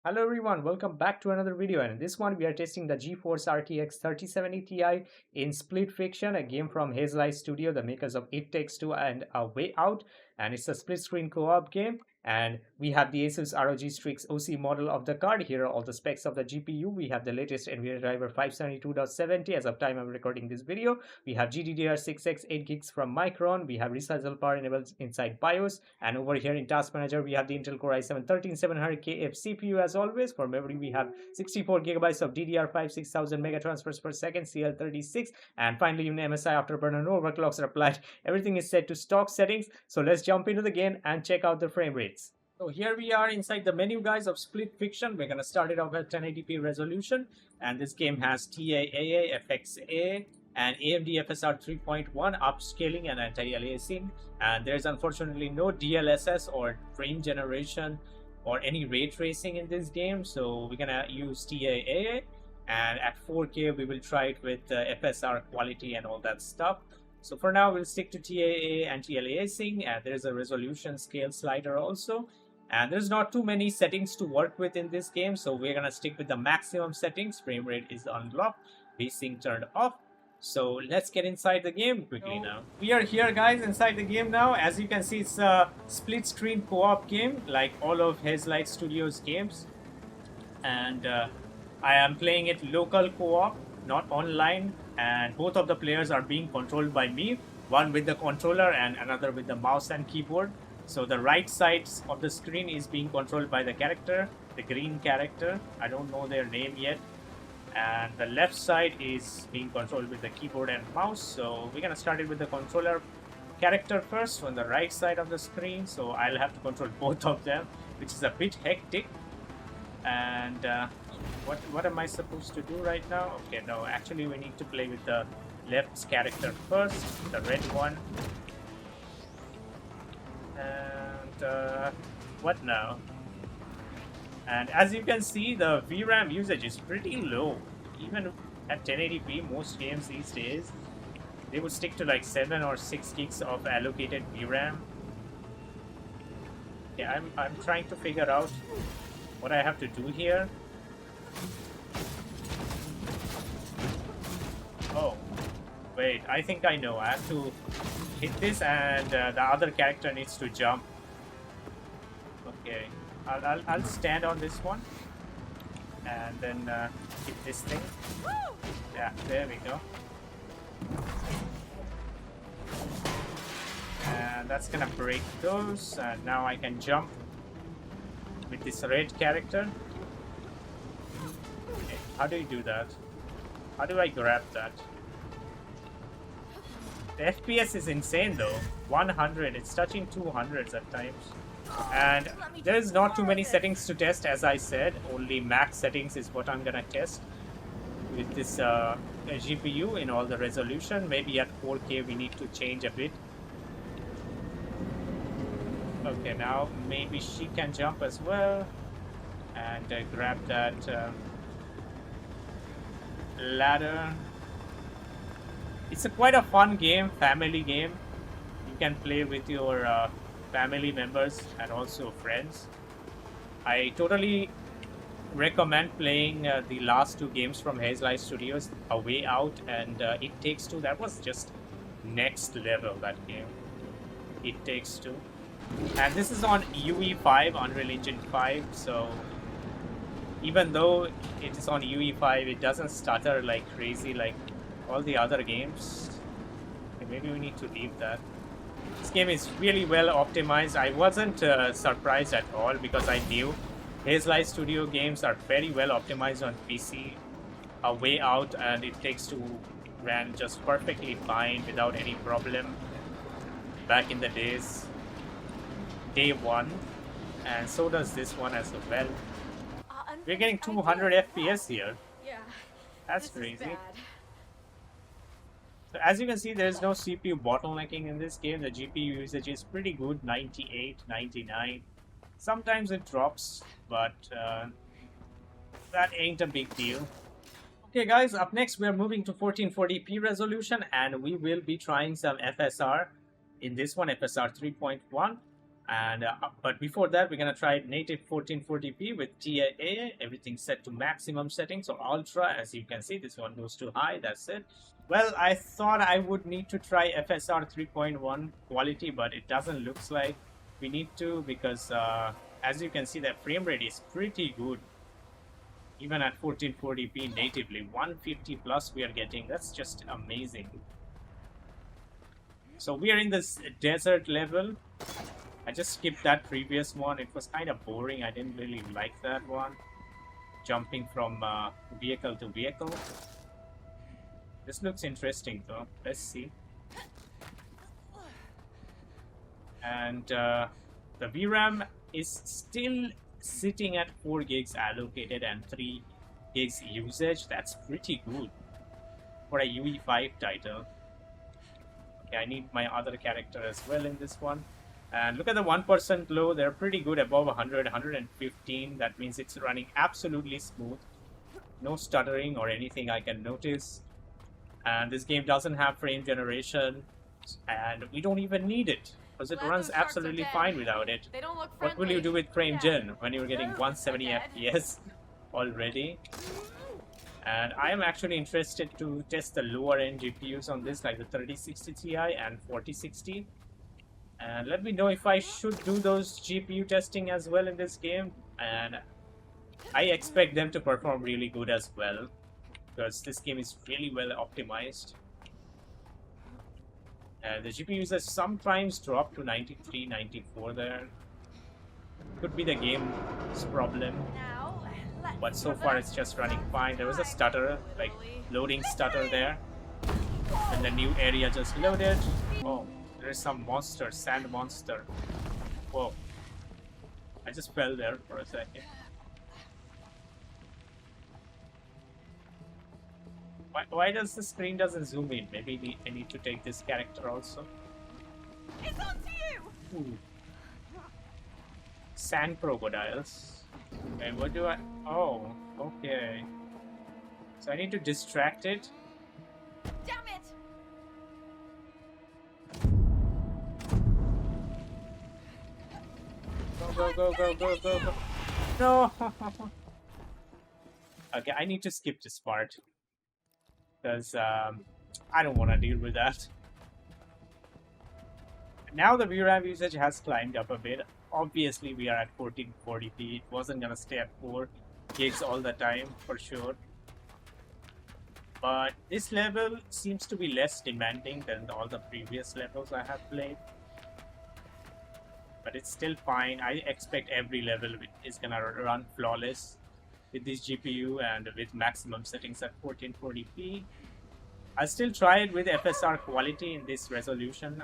Hello everyone, welcome back to another video, and in this one we are testing the GeForce RTX 3070 Ti in Split Fiction, a game from Hazelight Studio, the makers of It Takes Two and A Way Out, and it's a split screen co-op game. And we have the Asus ROG Strix OC model of the card. Here are all the specs of the GPU. We have the latest NVIDIA driver 572.70 as of time I'm recording this video. We have GDDR6X 8 gigs from Micron. We have resizable power enabled inside BIOS. And over here in Task Manager, we have the Intel Core i7-13700KF CPU as always. For memory, we have 64 gigabytes of DDR5 6000 mega transfers per second CL36. And finally, in MSI Afterburner, no overclocks are applied. Everything is set to stock settings. So let's jump into the game and check out the frame rate. So here we are inside the menu, guys, of Split Fiction. We're going to start it off at 1080p resolution. And this game has TAAA, FXA, and AMD FSR 3.1 upscaling and anti-aliasing. And there's unfortunately no DLSS or frame generation or any ray tracing in this game. So we're going to use TAAA. And at 4K, we will try it with FSR Qlty and all that stuff. So for now, we'll stick to TAA anti-aliasing, and there's a resolution scale slider also. And there's not too many settings to work with in this game, so we're gonna stick with the maximum settings. Frame rate is unlocked, VSync turned off. So let's get inside the game quickly now. We are here, guys, inside the game now. As you can see, it's a split screen co-op game, like all of Hazelight Studios games. And I am playing it local co-op, not online. And both of the players are being controlled by me, one with the controller and another with the mouse and keyboard. So the right side of the screen is being controlled by the character, the green character. I don't know their name yet. And the left side is being controlled with the keyboard and mouse. So we're gonna start it with the controller character first on the right side of the screen. So I'll have to control both of them, which is a bit hectic. And what am I supposed to do right now? Okay, no, actually we need to play with the left character first, the red one. And what now? And as you can see, the VRAM usage is pretty low. Even at 1080p, most games these days, they would stick to like 7 or 6 gigs of allocated VRAM. Yeah, I'm trying to figure out what I have to do here. Oh, wait, I think I know. I have to hit this and the other character needs to jump. Okay, I'll stand on this one and then hit this thing. Yeah, there we go. And that's gonna break those, and now I can jump with this red character. Okay, how do you do that? How do I grab that? The FPS is insane though. 100, it's touching 200s at times. And there's not too many settings to test, as I said. Only max settings is what I'm gonna test with this GPU in all the resolution. Maybe at 4K we need to change a bit. Okay, now maybe she can jump as well and grab that ladder. It's quite a fun game, family game. You can play with your family members and also friends. I totally recommend playing the last two games from Hazelight Studios, A Way Out and It Takes Two. That was just next level, that game. It Takes Two. And this is on UE5, Unreal Engine 5, so even though it is on UE5, it doesn't stutter like crazy like all the other games. Okay, maybe we need to leave that. This game is really well optimized. I wasn't surprised at all because I knew Hazelight Studio games are very well optimized on PC. A Way Out and It Takes Two ran just perfectly fine without any problem back in the days. Day one, and so does this one as well. We're getting 200 FPS here. Yeah, that's crazy. So as you can see, there's no CPU bottlenecking in this game. The GPU usage is pretty good, 98, 99. Sometimes it drops, but that ain't a big deal. Okay guys, up next we're moving to 1440p resolution, and we will be trying some FSR in this one, FSR 3.1. And but before that, we're gonna try native 1440p with TIA. Everything set to maximum settings or ultra. As you can see, this one goes too high. That's it. Well, I thought I would need to try FSR 3.1 quality, but it doesn't looks like we need to, because as you can see, the frame rate is pretty good. Even at 1440p natively, 150 plus we are getting. That's just amazing. So we are in this desert level. I just skipped that previous one. It was kind of boring. I didn't really like that one. Jumping from vehicle to vehicle. This looks interesting though. Let's see. And the VRAM is still sitting at 4 gigs allocated and 3 gigs usage. That's pretty good for a UE5 title. Okay, I need my other character as well in this one. And look at the 1% low. They're pretty good, above 100, 115. That means it's running absolutely smooth. No stuttering or anything I can notice. And this game doesn't have frame generation. And we don't even need it, because it runs absolutely fine without it. What will you do with frame gen when you're getting 170 FPS already? And I am actually interested to test the lower end GPUs on this, like the 3060 Ti and 4060. And let me know if I should do those GPU testing as well in this game. And I expect them to perform really good as well, because this game is really well optimized. And the GPU usage sometimes drop to 93, 94 there. Could be the game's problem. But so far it's just running fine. There was a stutter, like loading stutter there. And the new area just loaded. Oh, there's some monster, sand monster. Whoa. I just fell there for a second. Why does the screen doesn't zoom in? Maybe I need to take this character also. It's on to you. Ooh. Sand crocodiles. Okay, what do I... Oh, okay. So I need to distract it. Damn it! Go. No! Okay, I need to skip this part. Because I don't want to deal with that. Now the VRAM usage has climbed up a bit. Obviously, we are at 1440p. It wasn't going to stay at 4 gigs all the time, for sure. But this level seems to be less demanding than all the previous levels I have played. But it's still fine. I expect every level is going to run flawless with this GPU and with maximum settings at 1440p. I'll still try it with FSR Qlty in this resolution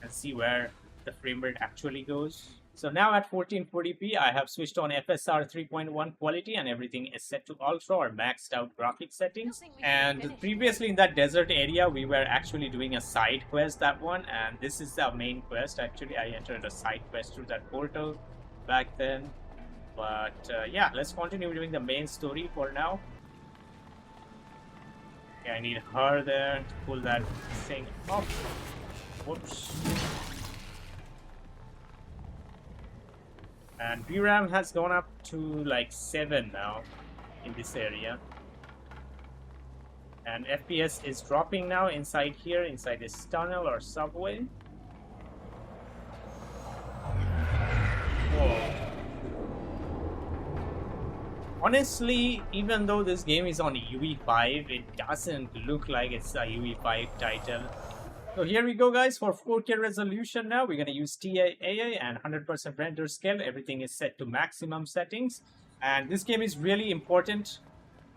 and see where the frame rate actually goes. So now at 1440p, I have switched on FSR 3.1 quality and everything is set to ultra or maxed out graphic settings. And previously in that desert area, we were actually doing a side quest, that one, and this is the main quest. Actually, I entered a side quest through that portal back then. But yeah, let's continue doing the main story for now. Okay, I need her there to pull that thing up. Whoops. And VRAM has gone up to like 7 now in this area. And FPS is dropping now inside here, inside this tunnel or subway. Whoa. Honestly, even though this game is on UE5, it doesn't look like it's a UE5 title. So here we go, guys, for 4K resolution now. We're going to use TIA and 100% render scale. Everything is set to maximum settings. And this game is really important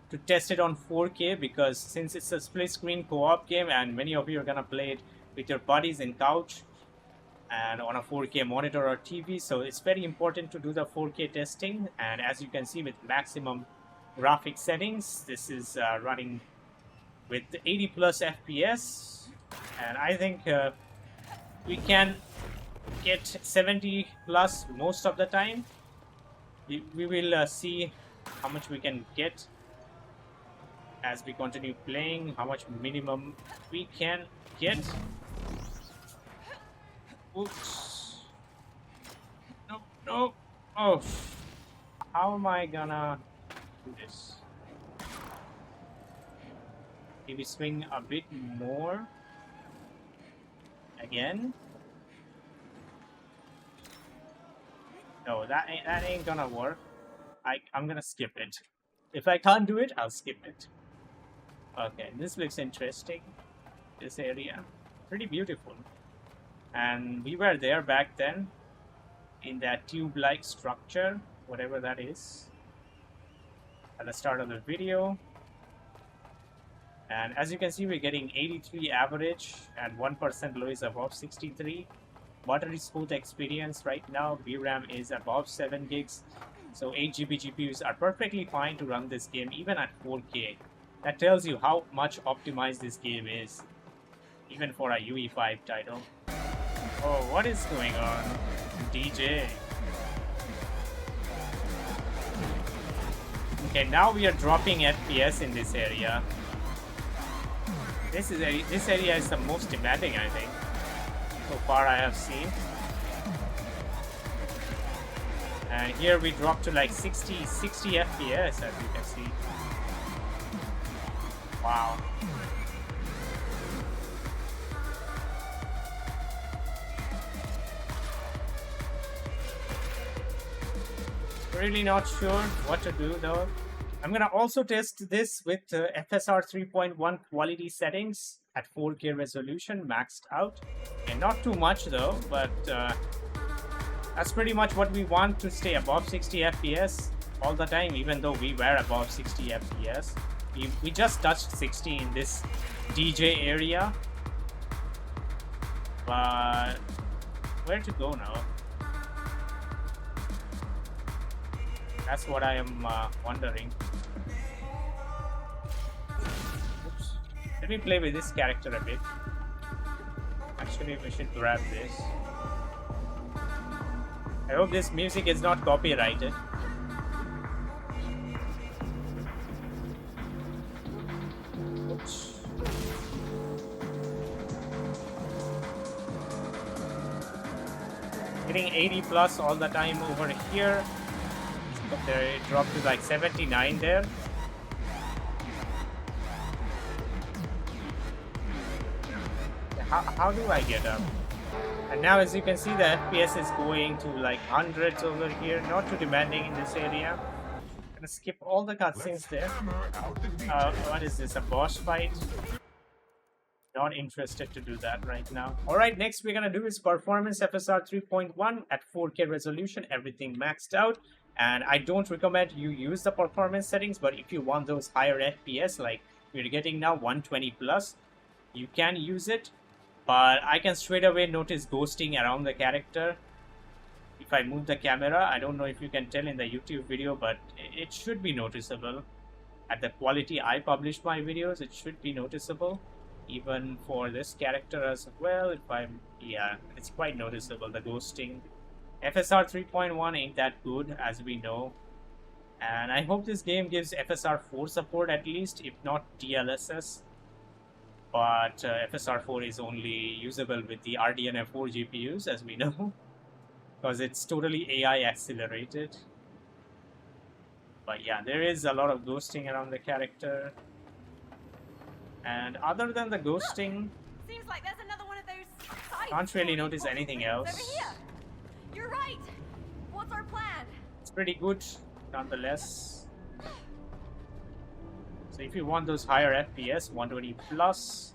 to test it on 4K because since it's a split screen co-op game and many of you are going to play it with your buddies in couch and on a 4K monitor or TV, so it's very important to do the 4K testing. And as you can see, with maximum graphic settings, this is running with 80 plus FPS, and I think we can get 70 plus most of the time. We will see how much we can get as we continue playing, how much minimum we can get. Oops. No. Oh. How am I gonna do this? Maybe swing a bit more. Again. No, that ain't gonna work. I'm gonna skip it. If I can't do it, I'll skip it. Okay, this looks interesting. This area. Pretty beautiful. And we were there back then in that tube-like structure, whatever that is, at the start of the video. And as you can see, we're getting 83 average and 1% low is above 63. Battery smooth experience right now. VRAM is above 7 gigs. So 8GB GPUs are perfectly fine to run this game even at 4K. That tells you how much optimized this game is, even for a UE5 title. Oh, what is going on? DJ. Okay, now we are dropping FPS in this area. This area is the most demanding, I think, so far I have seen. And here we drop to like 60 FPS, as you can see. Wow. Really not sure what to do though. I'm gonna also test this with FSR 3.1 quality settings at 4K resolution, maxed out. And not too much though, but that's pretty much what we want, to stay above 60 FPS all the time, even though we were above 60 FPS. We just touched 60 in this DJ area. But where to go now? That's what I am wondering. Oops. Let me play with this character a bit. Actually, we should grab this. I hope this music is not copyrighted. Oops. Getting 80 plus all the time over here. There, it dropped to like 79 there. How do I get up? And now, as you can see, the FPS is going to like hundreds over here. Not too demanding in this area. Gonna skip all the cutscenes there. What is this? A boss fight? Not interested to do that right now. Alright, next we're gonna do is performance FSR 3.1 at 4K resolution, everything maxed out. And I don't recommend you use the performance settings, but if you want those higher FPS like we're getting now, 120 plus, you can use it. But I can straight away notice ghosting around the character. If I move the camera, I don't know if you can tell in the YouTube video, but it should be noticeable. At the quality I publish my videos, it should be noticeable. Even for this character as well, yeah, it's quite noticeable, the ghosting. FSR 3.1 ain't that good, as we know. And I hope this game gives FSR 4 support at least, if not DLSS. But FSR 4 is only usable with the RDNA 4 GPUs, as we know. Because it's totally AI accelerated. But yeah, there is a lot of ghosting around the character. And other than the ghosting, Seems like there's another one of those can't really notice anything else. over here. You're right. What's our plan? It's pretty good, nonetheless. So if you want those higher FPS, 120 plus,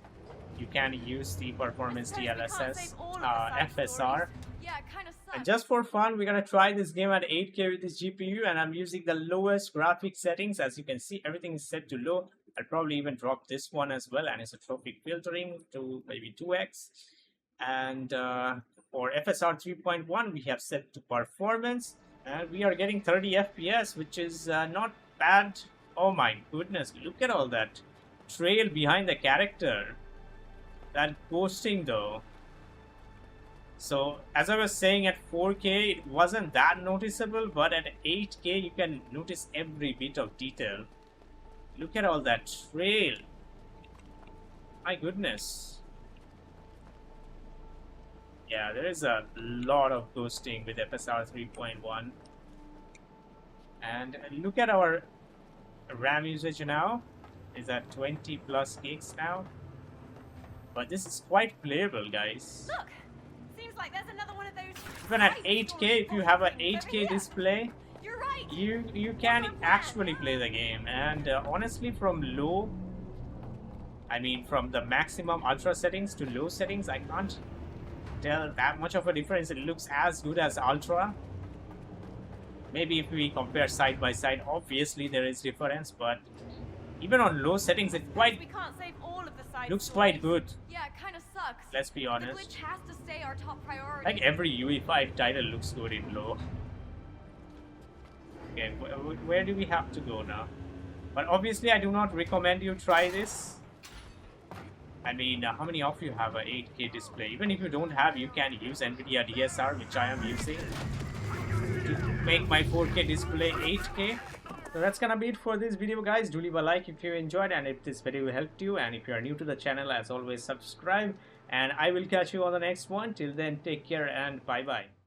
you can use the performance DLSS FSR. Yeah, it kind of sucks. And just for fun, we're gonna try this game at 8K with this GPU, and I'm using the lowest graphics settings. As you can see, everything is set to low. I'll probably even drop this one as well, and anisotropic filtering to maybe 2x. And for FSR 3.1, we have set to performance, and we are getting 30 FPS, which is not bad. Oh my goodness, look at all that trail behind the character. That ghosting though. So as I was saying, at 4K it wasn't that noticeable, but at 8K you can notice every bit of detail. Look at all that trail. My goodness. Yeah, there is a lot of ghosting with FSR 3.1. And look at our RAM usage now. Is at 20 plus gigs now. But this is quite playable, guys. Look, seems like there's another one of those. Even at 8K, if you have a 8K display, You're right. you can actually play the game. And honestly, from low, I mean from the maximum ultra settings to low settings, I can't tell that much of a difference. It looks as good as ultra. Maybe if we compare side by side, obviously there is difference, but even on low settings, it We can't save all of the side looks stories. quite good. Yeah, it kind of sucks. Let's be The honest. glitch has to stay our top priority. Like every UEFI title looks good in low. Okay, where do we have to go now? But obviously, I do not recommend you try this. I mean, how many of you have a 8K display? Even if you don't have, you can use NVIDIA DSR, which I am using, to make my 4K display 8K. So that's gonna be it for this video, guys. Do leave a like if you enjoyed and if this video helped you. And if you are new to the channel, as always, subscribe. And I will catch you on the next one. Till then, take care and bye-bye.